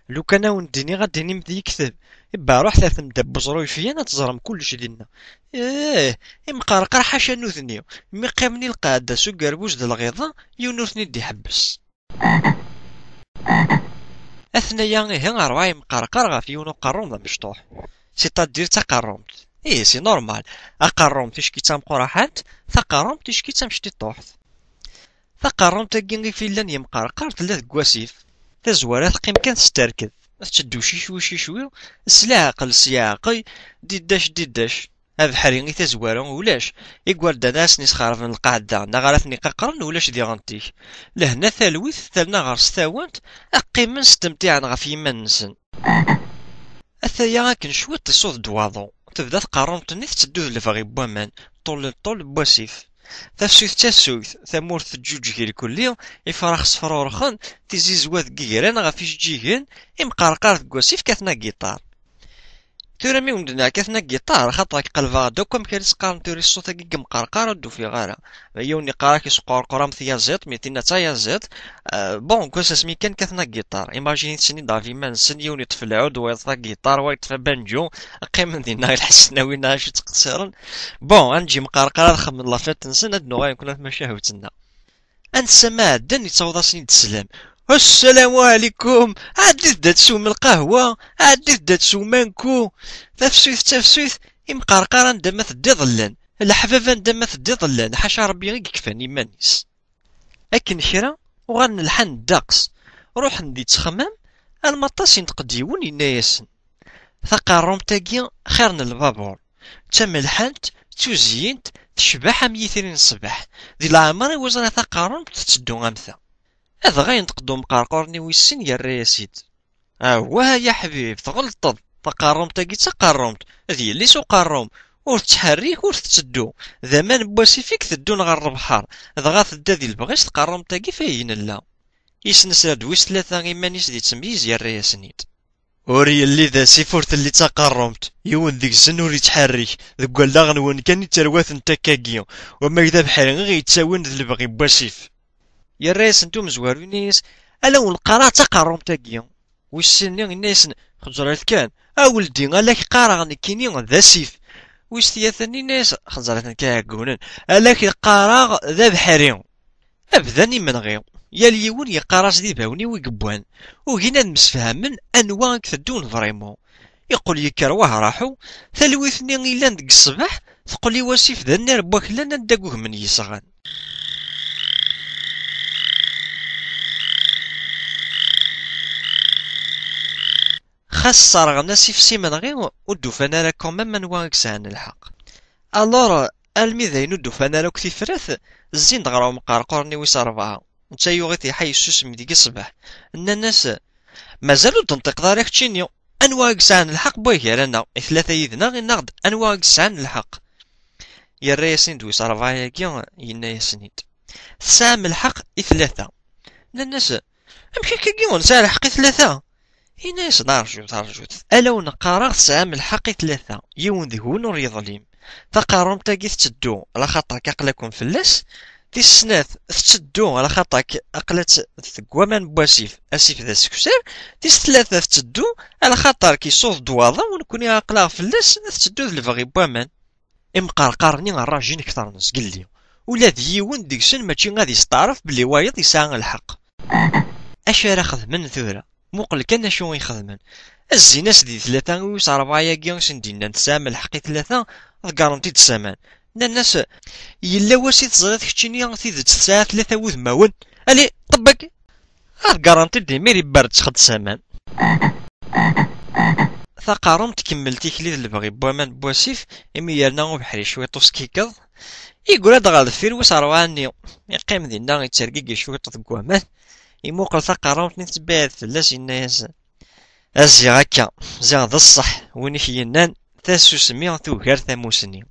لو كان ونديني غاديني مدي يكتب إبا روح ثلاث مدبز رويفيا تزرم كلش ديالنا. إيه إمقارقر حاشا نوثني مي قامني القادة سو قربوش د الغيظة يونوثني دي حبس. أثنيا إيه أربعة إمقارقر غاف يونو قروم ذا مشطوح. سيتادير تقرومت. إيه سي نورمال. أقرومت إشكي تامقراحات تقرومت إشكي تامشتي طوحت. تقرومت أكين في لان يمقارقر تلا كواسيف تزوارات قيم كان تستركض تشدو شي شوي شي شوي السلاقل السياقي ديداش ديداش هذا حريني تزوارون ولاش يقول ناس نيس خارف من القاعدة نغارثني ققرن ولاش دي غنتيك لهنا ثالويث ثالنا غار ستاوانت أقيم من ستمتعن غف يمان نسن أثايا كن شوي تصوت دواضو تبدا تقارنتني تدوذ لفغي بوامان طول بواسيف تفسوث تاسوث ثمورث الجوجي الكلية يفرخ صفرورخن تيزي زواد كيغران غافيش جيهن إمقارقار كواسيف كاثنا جيتار تورا وندنا كاثنا جيتار خاطر قلبا دوكم كاريس قارن توري الصوت كي مقارقار دو في غارة يوني قارك يسقور قرام ثيا زيت ميتينا تايا زيت بون كوس اسمي كان كاثنا جيتار ايماجيني تسني دافي مان سن يوني طفل عود ويطفى جيتار ويطفى بانجو قيم من دينا الحسناوي ناشي تقصرن بون انجي مقارقار خمن الله فات نسن هاد نوغا يكون مشاهوتنا انسما دني تصوضاسني تسلم السلام عليكم عديت دا تسوم القهوة عديت دا تسوم مانكو تفسوث إمقارقارا دما تدي ظلان الحفافا دما تدي ظلان حاشا ربي غير كفاني مانيس أكن كرا وغنلحن الدقس روح ندي تخمام المطاس ينتقديون ينايسن ثقاروم تاقيا خير من البابور تملحنت توزينت تشبح ميثرين الصباح دي العمر وزنا ثقاروم تتدو غمثا هذا غاين تقدم قارقورني ويسن يا الرياسيد واه يا حبيب تغلطض تقارمت كي تقارمت هذه اللي سو قارم ور تحريك ور تسدو زمان بواسي فيك تدون غير البحر دغا تدا ذي البغيس تقارمت كي فاين لا يسنس هاد ويس ثلاثة غيمانيس دي تمييز يا الرياسنيد وري اللي ذا سيفورت اللي تقارمت يون ذيك السن ور يتحرك ذك ولا غنون كان يترواث نتا كاكيو وما كذا بحال غير يتساوين ذي البغي بواسيف يا الرئيس انتم زوارونيس الا والقرا تقارم تاكيا ويسني الناس خزرات كان اولدي الاك قارا كيني ذا سيف ويس ثياثني ناس خزرات كاكونن الاك قارا ذا بحريم ابدا من غير يا اليون يقراص دي باوني ويقبوان وهنا نمسفهمن انواع كثدون فريمون يقول يكروه راحو ثلويثني الا ندق الصباح تقول لي واسيف ذا النار بوكلنا ندقوه من يسغان خسر غناسي في سيمن غير ودوفانا راه كومام من واكسان الحق الور الميذين ودوفانا راه كثي فرث الزين دغراو مقارقورني ويس ربعة نتا يوغيتي حي السوسم ديك الصباح ان الناس مازالو تنطق دارك تشينيو انواع كسان الحق بويه رانا ثلاثة يدنا غير ناخد انواع كسان الحق يا الرياسين دويس ربعة ياكيا ينا ياسنيد سام الحق ثلاثة الناس امشي كيون سام الحق ثلاثة هنا ترجوت ألا ونقارغ سام الحق ثلاثة يون ذهون ور يظلم تقارم تاقي تتدو على خاطرك أقلكم فلاس دي السنات تتدو على خاطرك أقلت ثقوامان بواسيف أسيف ذا سكسار دي ثلاثة تتدو على خاطرك يصوض دواضا ونكوني أقلاغ فلاس تتدو ذا الفغي بوامان إمقارقارني الراجين كثر نس قلي ولا ذيون ديكسن ماشي غادي يستعرف بلي وايض يساغ الحق أشار أخذ من ثورة موقل كان شو يخدمن الزيناس دي ثلاثة ويس ربعة ياكيا سندينا نتسامى الحقي ثلاثة غارونتي تسامان الناس يلا واسي تزرات كتشيني تيدت الساعة ثلاثة وثماون الي طبك غارونتي دي ميري بارد تخد سامان ثقارم تكمل تيكلي البغي بوامان بواسيف امي يالنا بحري شوية توسكيكض يقول هاد غالفير ويس ربعة نيو يقيم دينا يتسرقي شوية تقوامان يموقل ثقارم تنتبعث فلاس الناس ازي هكا زي هذا الصح وين ينان تاسو سميع توكر ثاموسني